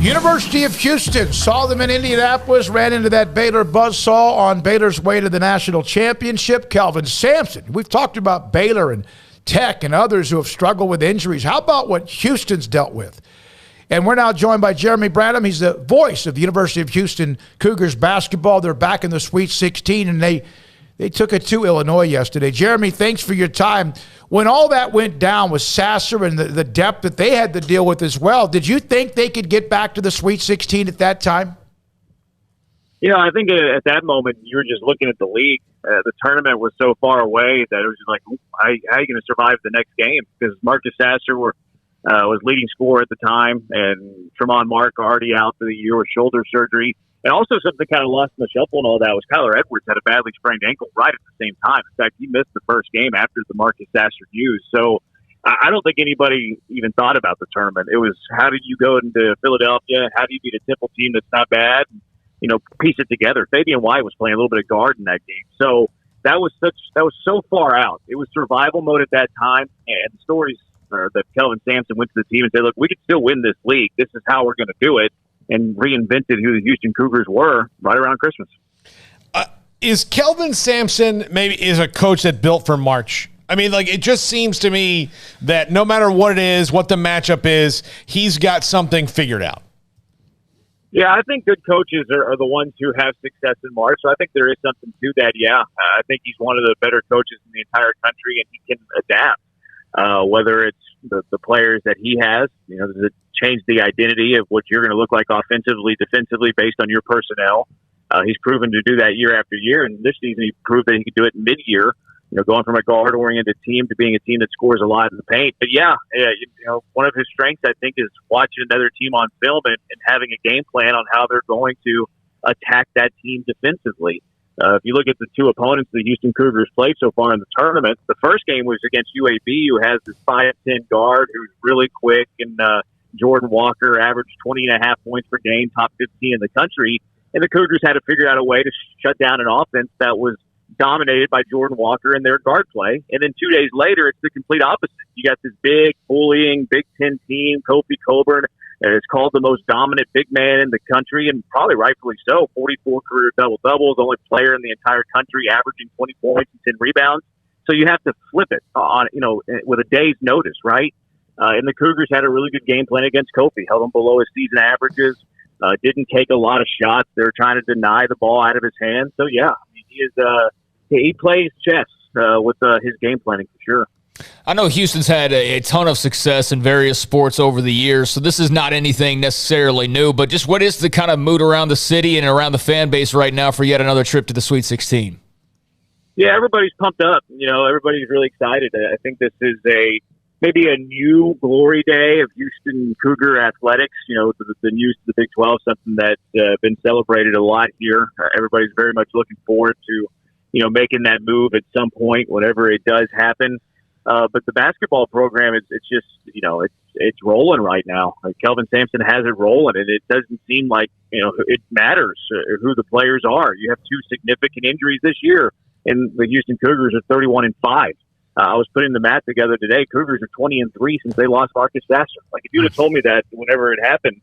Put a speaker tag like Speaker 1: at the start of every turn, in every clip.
Speaker 1: University of Houston saw them in Indianapolis, ran into that Baylor buzzsaw on Baylor's way to the national championship. Kelvin Sampson. We've talked about Baylor and Tech and others who have struggled with injuries. How about what Houston's dealt with? And we're now joined by Jeremy Branham. He's the voice of the University of Houston Cougars basketball. They're back in the Sweet 16, and they took it to Illinois yesterday. Jeremy, thanks for your time. When all that went down with Sasser and the depth that they had to deal with as well, did you think they could get back to the Sweet 16 at that time?
Speaker 2: You know, I think at that moment you were just looking at the league. The tournament was so far away that it was just like, how are you going to survive the next game? Because Marcus Sasser was leading scorer at the time, and Tremont Mark already out for the year with shoulder surgery. And also something kind of lost in the shuffle and all that was Kyler Edwards had a badly sprained ankle right at the same time. In fact, he missed the first game after the Marcus Sasser news. So I don't think anybody even thought about the tournament. It was, how did you go into Philadelphia? How do you beat a Temple team that's not bad? You know, piece it together. Fabian White was playing a little bit of guard in that game. So that was so far out. It was survival mode at that time. And the stories that Kelvin Sampson went to the team and said, look, we could still win this league. This is how we're going to do it. And reinvented who the Houston Cougars were right around Christmas.
Speaker 3: Is Kelvin Sampson is a coach that built for March? I mean, like, it just seems to me that no matter what it is, what the matchup is, he's got something figured out.
Speaker 2: Yeah, I think good coaches are the ones who have success in March. So I think there is something to that, yeah. I think he's one of the better coaches in the entire country, and he can adapt, whether it's the players that he has, you know, does it change the identity of what you're going to look like offensively, defensively, based on your personnel? He's proven to do that year after year, and this season he proved that he could do it mid-year, you know, going from a guard-oriented team to being a team that scores a lot in the paint. But, yeah, you know, one of his strengths, I think, is watching another team on film and having a game plan on how they're going to attack that team defensively. If you look at the two opponents the Houston Cougars played so far in the tournament, the first game was against UAB, who has this 5'10" guard who's really quick, and Jordan Walker averaged 20.5 points per game, top 15 in the country. And the Cougars had to figure out a way to shut down an offense that was dominated by Jordan Walker and their guard play. And then 2 days later, it's the complete opposite. You got this big, bullying Big Ten team, Kofi Coburn, and it's called the most dominant big man in the country, and probably rightfully so. 44 career double-doubles, only player in the entire country averaging 20 points and 10 rebounds. So you have to flip it on, you know, with a day's notice, right? And the Cougars had a really good game plan against Kofi, held him below his season averages, didn't take a lot of shots. They were trying to deny the ball out of his hands. So, yeah, I mean, he plays chess with his game planning for sure.
Speaker 4: I know Houston's had a ton of success in various sports over the years, so this is not anything necessarily new, but just what is the kind of mood around the city and around the fan base right now for yet another trip to the Sweet 16?
Speaker 2: Yeah, everybody's pumped up. You know, everybody's really excited. I think this is maybe a new glory day of Houston Cougar athletics. You know, the news to the Big 12, something that's been celebrated a lot here. Everybody's very much looking forward to, you know, making that move at some point, whenever it does happen. But the basketball program, it's just, you know, it's rolling right now. Kelvin Sampson has it rolling, and it doesn't seem like, you know, it matters who the players are. You have two significant injuries this year, and the Houston Cougars are 31-5. I was putting the math together today. Cougars are 20-3 since they lost Marcus Sasser. Like, if you'd have told me that whenever it happened,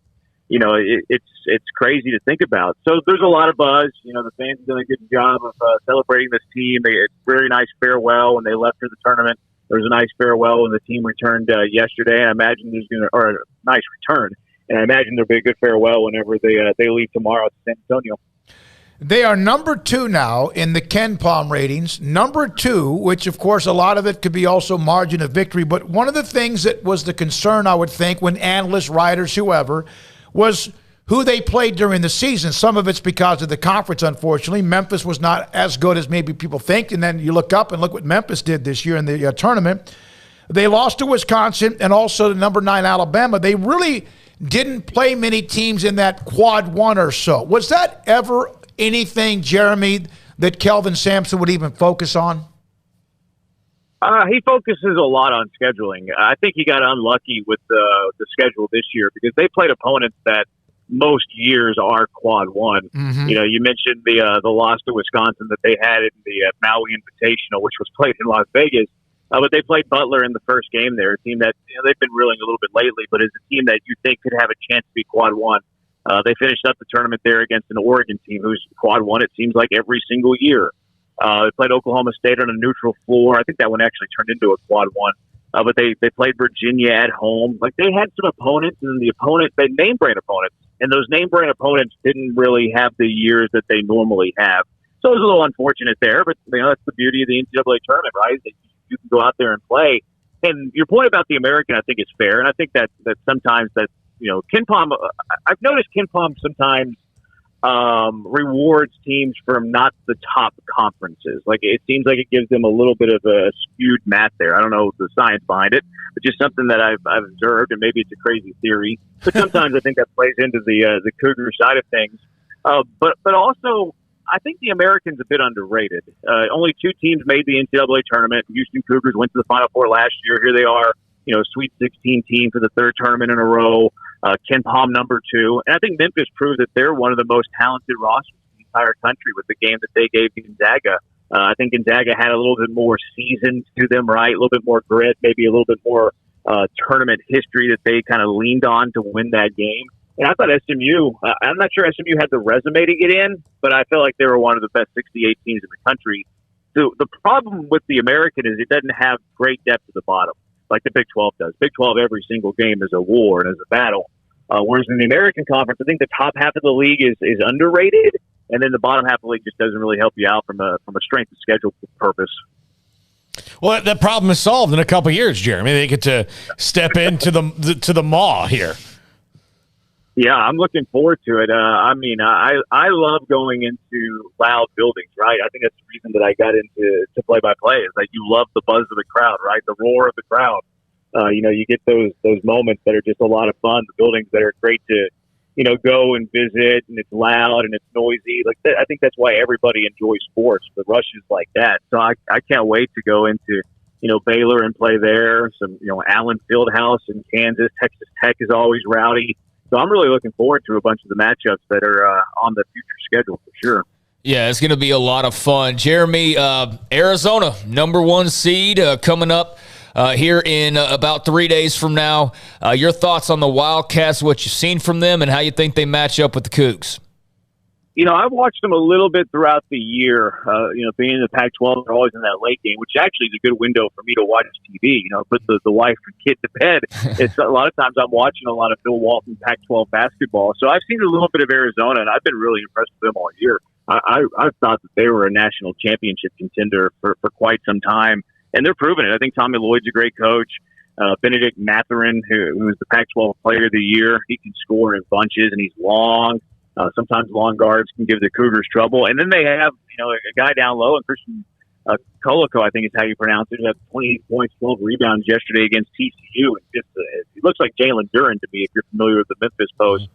Speaker 2: you know, it's crazy to think about. So there's a lot of buzz. You know, the fans have done a good job of celebrating this team. They had a very nice farewell when they left for the tournament. There was a nice farewell when the team returned yesterday. And I imagine or a nice return. And I imagine there'll be a good farewell whenever they leave tomorrow to San Antonio.
Speaker 1: They are number 2 now in the Ken Palm ratings. Number 2, which, of course, a lot of it could be also margin of victory. But one of the things that was the concern, I would think, when analysts, writers, whoever, was who they played during the season. Some of it's because of the conference, unfortunately. Memphis was not as good as maybe people think. And then you look up and look what Memphis did this year in the tournament. They lost to Wisconsin and also to number 9 Alabama. They really didn't play many teams in that quad 1 or so. Was that ever anything, Jeremy, that Kelvin Sampson would even focus on?
Speaker 2: He focuses a lot on scheduling. I think he got unlucky with the schedule this year because they played opponents that most years are quad 1. Mm-hmm. You know, you mentioned the loss to Wisconsin that they had in the Maui Invitational, which was played in Las Vegas. But they played Butler in the first game there, a team that they've been reeling a little bit lately, but is a team that you think could have a chance to be quad one. They finished up the tournament there against an Oregon team who's quad one, it seems like, every single year. They played Oklahoma State on a neutral floor. I think that one actually turned into a quad one. But they played Virginia at home. Like, they had some opponents, and they name brand opponents, and those name brand opponents didn't really have the years that they normally have. So it was a little unfortunate there, but that's the beauty of the NCAA tournament, right? That you can go out there and play. And your point about the American, I think, is fair, and I think that sometimes that KenPom. I've noticed KenPom sometimes rewards teams from not the top conferences. Like, it seems like it gives them a little bit of a skewed math there. I don't know the science behind it, but just something that I've observed, and maybe it's a crazy theory. But sometimes I think that plays into the Cougar side of things. But also, I think the American's a bit underrated. Only 2 teams made the NCAA tournament. Houston Cougars went to the Final Four last year. Here they are, Sweet 16 team for the 3rd tournament in a row. KenPom number 2. And I think Memphis proved that they're one of the most talented rosters in the entire country with the game that they gave Gonzaga. I think Gonzaga had a little bit more season to them, right? A little bit more grit, maybe a little bit more tournament history that they kind of leaned on to win that game. And I thought SMU, I'm not sure SMU had the resume to get in, but I felt like they were one of the best 68 teams in the country. So the problem with the American is it doesn't have great depth at the bottom like the Big 12 does. Big 12, every single game is a war and is a battle. Whereas in the American Conference, I think the top half of the league is underrated, and then the bottom half of the league just doesn't really help you out from a strength of schedule purpose.
Speaker 3: Well, that problem is solved in a couple of years, Jeremy. They get to step into the maw here.
Speaker 2: Yeah, I'm looking forward to it. I love going into loud buildings, right? I think that's the reason that I got into play-by-play is that you love the buzz of the crowd, right? The roar of the crowd. You get those moments that are just a lot of fun. The buildings that are great to, go and visit, and it's loud and it's noisy. Like that, I think that's why everybody enjoys sports. The rush is like that. So I can't wait to go into, Baylor and play there. Some, Allen Fieldhouse in Kansas. Texas Tech is always rowdy. So I'm really looking forward to a bunch of the matchups that are on the future schedule for sure.
Speaker 4: Yeah, it's going to be a lot of fun. Jeremy, Arizona, #1 seed coming up here in about 3 days from now. Your thoughts on the Wildcats, what you've seen from them, and how you think they match up with the Cougs?
Speaker 2: I've watched them a little bit throughout the year. Being in the Pac-12, they're always in that late game, which actually is a good window for me to watch TV. Put the wife and kid to bed. It's a lot of times I'm watching a lot of Bill Walton Pac-12 basketball. So I've seen a little bit of Arizona, and I've been really impressed with them all year. I've thought that they were a national championship contender for quite some time, and they're proving it. I think Tommy Lloyd's a great coach. Benedict Mathurin, who was the Pac-12 Player of the Year, he can score in bunches, and he's long. Sometimes long guards can give the Cougars trouble. And then they have, a guy down low, and Christian Koloko, I think is how you pronounce it, had 28 points, 12 rebounds yesterday against TCU. It looks like Jalen Duren to me, if you're familiar with the Memphis Post.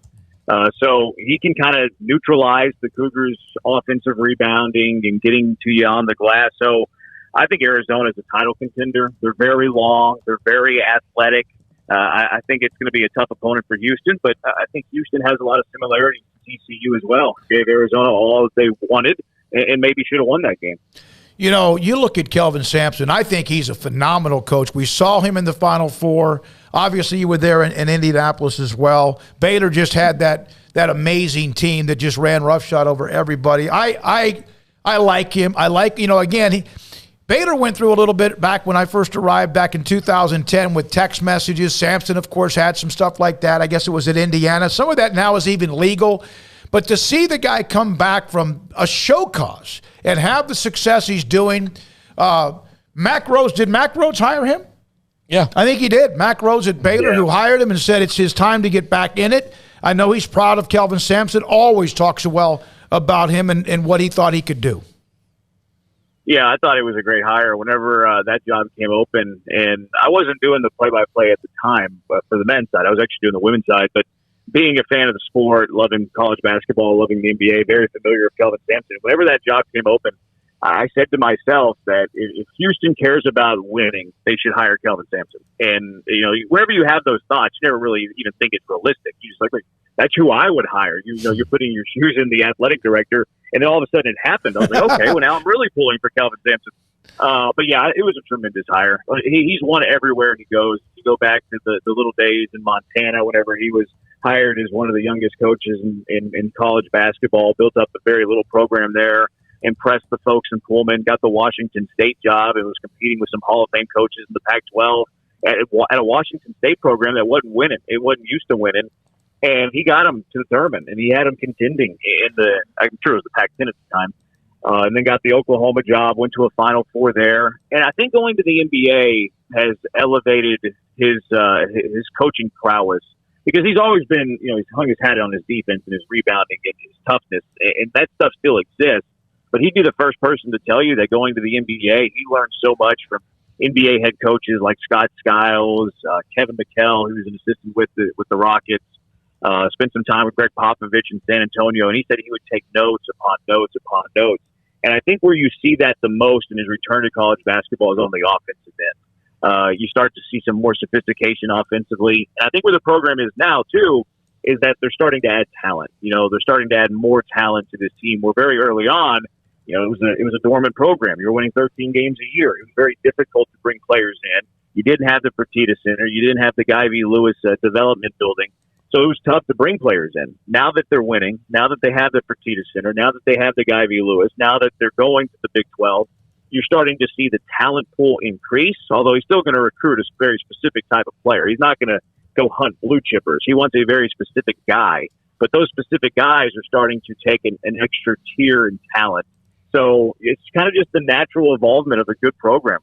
Speaker 2: So he can kind of neutralize the Cougars' offensive rebounding and getting to you on the glass. So I think Arizona is a title contender. They're very long. They're very athletic. I think it's going to be a tough opponent for Houston, but I think Houston has a lot of similarities to TCU as well. Gave Arizona all that they wanted and maybe should have won that game.
Speaker 1: You look at Kelvin Sampson, I think he's a phenomenal coach. We saw him in the Final Four. Obviously, you were there in Indianapolis as well. Baylor just had that amazing team that just ran roughshod over everybody. I like him. I like, again, Baylor went through a little bit back when I first arrived back in 2010 with text messages. Sampson, of course, had some stuff like that. I guess it was at Indiana. Some of that now is even legal. But to see the guy come back from a show cause and have the success he's doing, Mack Rhoades, did Mack Rhoades hire him?
Speaker 3: Yeah.
Speaker 1: I think he did. Mack Rhoades at Baylor, who hired him and said it's his time to get back in it. I know he's proud of Kelvin Sampson, always talks well about him and what he thought he could do.
Speaker 2: Yeah, I thought it was a great hire whenever that job came open. And I wasn't doing the play-by-play at the time for the men's side. I was actually doing the women's side. But being a fan of the sport, loving college basketball, loving the NBA, very familiar with Kelvin Sampson, whenever that job came open, I said to myself that if Houston cares about winning, they should hire Kelvin Sampson. And, wherever you have those thoughts, you never really even think it's realistic. You just like, that's who I would hire. You're putting your shoes in the athletic director. And then all of a sudden it happened. I was like, okay, well, now I'm really pulling for Kelvin Sampson. But yeah, it was a tremendous hire. He's won everywhere he goes. You go back to the little days in Montana, whenever he was hired as one of the youngest coaches in college basketball, built up a very little program there, impressed the folks in Pullman, got the Washington State job, and was competing with some Hall of Fame coaches in the Pac-12 at a Washington State program that wasn't winning. It wasn't used to winning. And he got him to Thurman, and he had him contending I'm sure it was the Pac-10 at the time. And then got the Oklahoma job, went to a Final Four there. And I think going to the NBA has elevated his coaching prowess, because he's always been, he's hung his hat on his defense and his rebounding and his toughness, and that stuff still exists. But he'd be the first person to tell you that going to the NBA, he learned so much from NBA head coaches like Scott Skiles, Kevin McHale, who was an assistant with the Rockets, spent some time with Greg Popovich in San Antonio, and he said he would take notes upon notes upon notes. And I think where you see that the most in his return to college basketball is on the offensive end. You start to see some more sophistication offensively. And I think where the program is now, too, is that they're starting to add talent. They're starting to add more talent to this team. Where very early on, it was a dormant program. You were winning 13 games a year. It was very difficult to bring players in. You didn't have the Fertitta Center. You didn't have the Guy V. Lewis development building. So it was tough to bring players in. Now that they're winning, now that they have the Fertitta Center, now that they have the Guy V. Lewis, now that they're going to the Big 12, you're starting to see the talent pool increase, although he's still going to recruit a very specific type of player. He's not going to go hunt blue chippers. He wants a very specific guy. But those specific guys are starting to take an extra tier in talent. So it's kind of just the natural evolvement of a good program.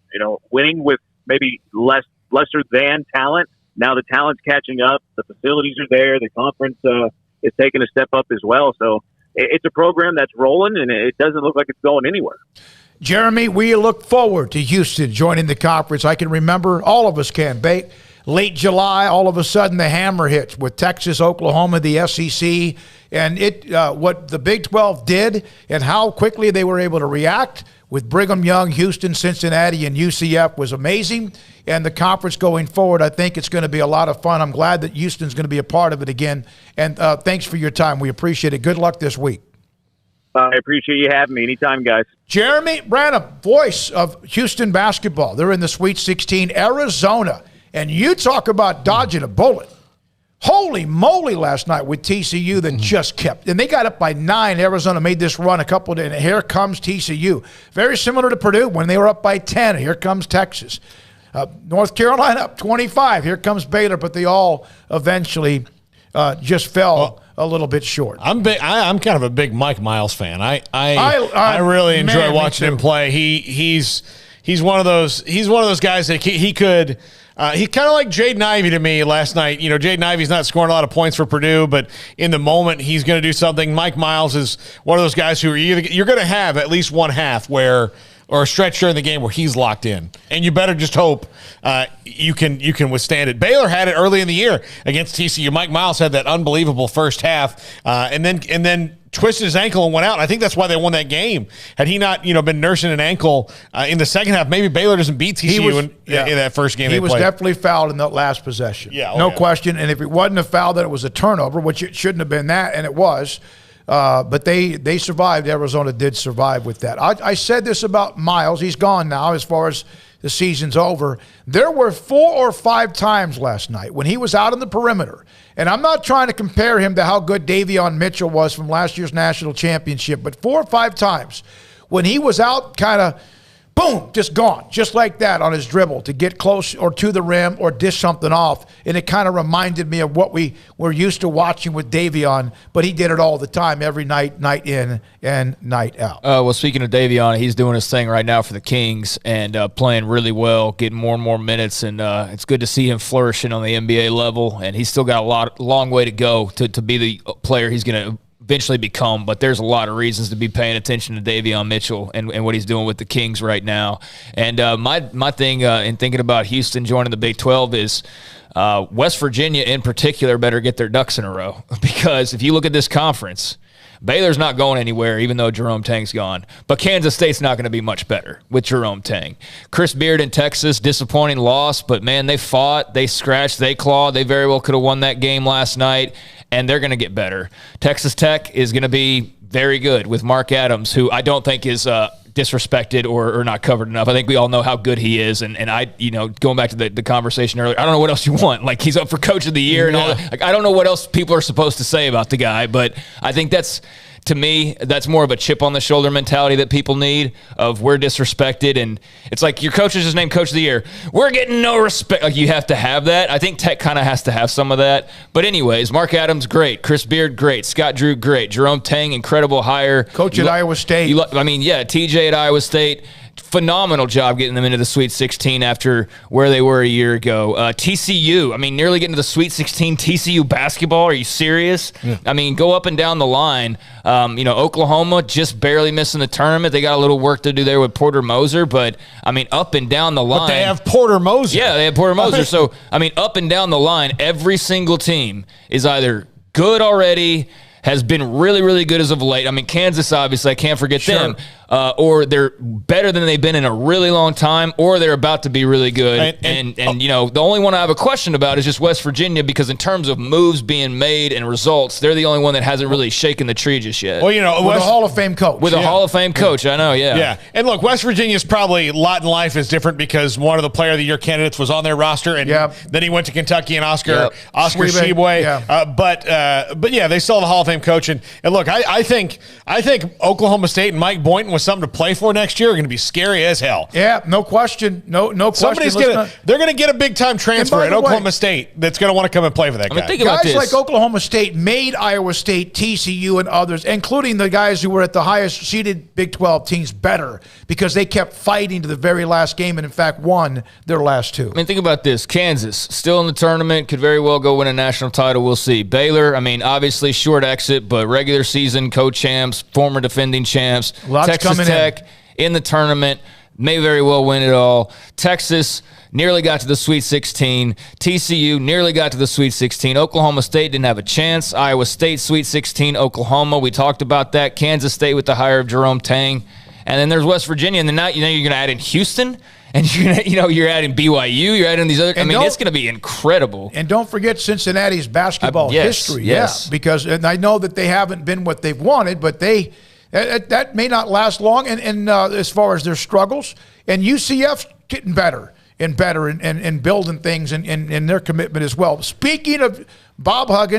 Speaker 2: Winning with maybe lesser than talent. Now the talent's catching up. The facilities are there. The conference is taking a step up as well. So it's a program that's rolling, and it doesn't look like it's going anywhere.
Speaker 1: Jeremy, we look forward to Houston joining the conference. I can remember, all of us can, late July, all of a sudden the hammer hits with Texas, Oklahoma, the SEC, and what the Big 12 did and how quickly they were able to react with Brigham Young, Houston, Cincinnati, and UCF was amazing. And the conference going forward, I think it's going to be a lot of fun. I'm glad that Houston's going to be a part of it again. And thanks for your time. We appreciate it. Good luck this week.
Speaker 2: I appreciate you having me. Anytime, guys.
Speaker 1: Jeremy Branham, voice of Houston basketball. They're in the Sweet 16, Arizona. And you talk about dodging a bullet. Holy moly last night with TCU that just kept. And they got up by 9. Arizona made this run a couple of days. And here comes TCU. Very similar to Purdue when they were up by 10. Here comes Texas. North Carolina up 25. Here comes Baylor. But they all eventually just fell a little bit short.
Speaker 3: I'm kind of a big Mike Miles fan. I really enjoy watching him play. He's one of those guys that he could. He kind of like Jaden Ivey to me last night. Jaden Ivey's not scoring a lot of points for Purdue, but in the moment he's going to do something. Mike Miles is one of those guys who you're going to have at least one half or a stretch during the game where he's locked in, and you better just hope you can withstand it. Baylor had it early in the year against TCU. Mike Miles had that unbelievable first half, and then twisted his ankle and went out. I think that's why they won that game. Had he not, been nursing an ankle in the second half, maybe Baylor doesn't beat TCU in that first game.
Speaker 1: He was definitely fouled in that last possession. No question. And if it wasn't a foul, then it was a turnover, which it shouldn't have been that, and it was. But they survived. Arizona did survive with that. I said this about Miles. He's gone now as far as the season's over. There were 4 or 5 times last night when he was out on the perimeter. And I'm not trying to compare him to how good Davion Mitchell was from last year's national championship, but 4 or 5 times when he was out kind of, boom, just gone, just like that on his dribble to get close or to the rim or dish something off. And it kind of reminded me of what we were used to watching with Davion, but he did it all the time, every night, night in and night out.
Speaker 4: Well, speaking of Davion, he's doing his thing right now for the Kings and playing really well, getting more and more minutes, and it's good to see him flourishing on the NBA level. And he's still got a long way to go to be the player he's going to eventually become, but there's a lot of reasons to be paying attention to Davion Mitchell and what he's doing with the Kings right now. And my thing in thinking about Houston joining the Big 12 is West Virginia in particular better get their ducks in a row, because if you look at this conference, Baylor's not going anywhere, even though Jerome Tang's gone. But Kansas State's not going to be much better with Jerome Tang. Chris Beard in Texas, disappointing loss, but, man, they fought, they scratched, they clawed. They very well could have won that game last night, and they're going to get better. Texas Tech is going to be very good with Mark Adams, who I don't think is disrespected or not covered enough. I think we all know how good he is, and I, going back to the conversation earlier, I don't know what else you want. Like, he's up for Coach of the Year and all that. Like, I don't know what else people are supposed to say about the guy, but I think to me, that's more of a chip on the shoulder mentality that people need of we're disrespected. And it's like your coach is just named Coach of the Year. We're getting no respect. Like, you have to have that. I think Tech kind of has to have some of that. But anyways, Mark Adams, great. Chris Beard, great. Scott Drew, great. Jerome Tang, incredible hire.
Speaker 1: Coach at Iowa State.
Speaker 4: TJ at Iowa State. Phenomenal job getting them into the Sweet 16 after where they were a year ago. TCU, nearly getting to the Sweet 16. TCU basketball, are you serious? Yeah. Go up and down the line. Oklahoma just barely missing the tournament. They got a little work to do there with Porter Moser, but up and down the line.
Speaker 3: But they have Porter Moser.
Speaker 4: Yeah, they have Porter Moser. So, up and down the line, every single team is either good already, has been really, really good as of late. Kansas, obviously, I can't forget them. Or they're better than they've been in a really long time, or they're about to be really good. And the only one I have a question about is just West Virginia, because in terms of moves being made and results, they're the only one that hasn't really shaken the tree just yet.
Speaker 1: Well, with a Hall of Fame coach.
Speaker 4: With a Hall of Fame coach, I know, yeah.
Speaker 3: Yeah, and look, West Virginia's probably lot in life is different because one of the Player of the Year candidates was on their roster, and then he went to Kentucky and Oscar Tshiebwe.
Speaker 1: Yeah.
Speaker 3: But yeah, they still have a Hall of Fame coach. And look, I think Oklahoma State and Mike Boynton with something to play for next year are going to be scary as hell.
Speaker 1: Yeah, no question. No question.
Speaker 3: They're going to get a big time transfer at Oklahoma State that's going to want to come and play for that guy.
Speaker 4: Think about
Speaker 1: guys
Speaker 4: this.
Speaker 1: like Oklahoma State made Iowa State, TCU, and others, including the guys who were at the highest seeded Big 12 teams, better because they kept fighting to the very last game and, in fact, won their last two.
Speaker 4: Think about this. Kansas, still in the tournament, could very well go win a national title. We'll see. Baylor, obviously short exit, but regular season co-champs, former defending champs. Texas Tech in the tournament, may very well win it all. Texas nearly got to the Sweet 16. TCU nearly got to the Sweet 16. Oklahoma State didn't have a chance. Iowa State, Sweet 16. Oklahoma, we talked about that. Kansas State with the hire of Jerome Tang. And then there's West Virginia. And then now, you're going to add in Houston. And you're adding BYU, you're adding these other. It's going to be incredible.
Speaker 1: And don't forget Cincinnati's basketball history.
Speaker 4: Yes.
Speaker 1: Yeah, because I know that they haven't been what they've wanted, but that may not last long. And as far as their struggles, and UCF's getting better and building things and their commitment as well. Speaking of Bob Huggins.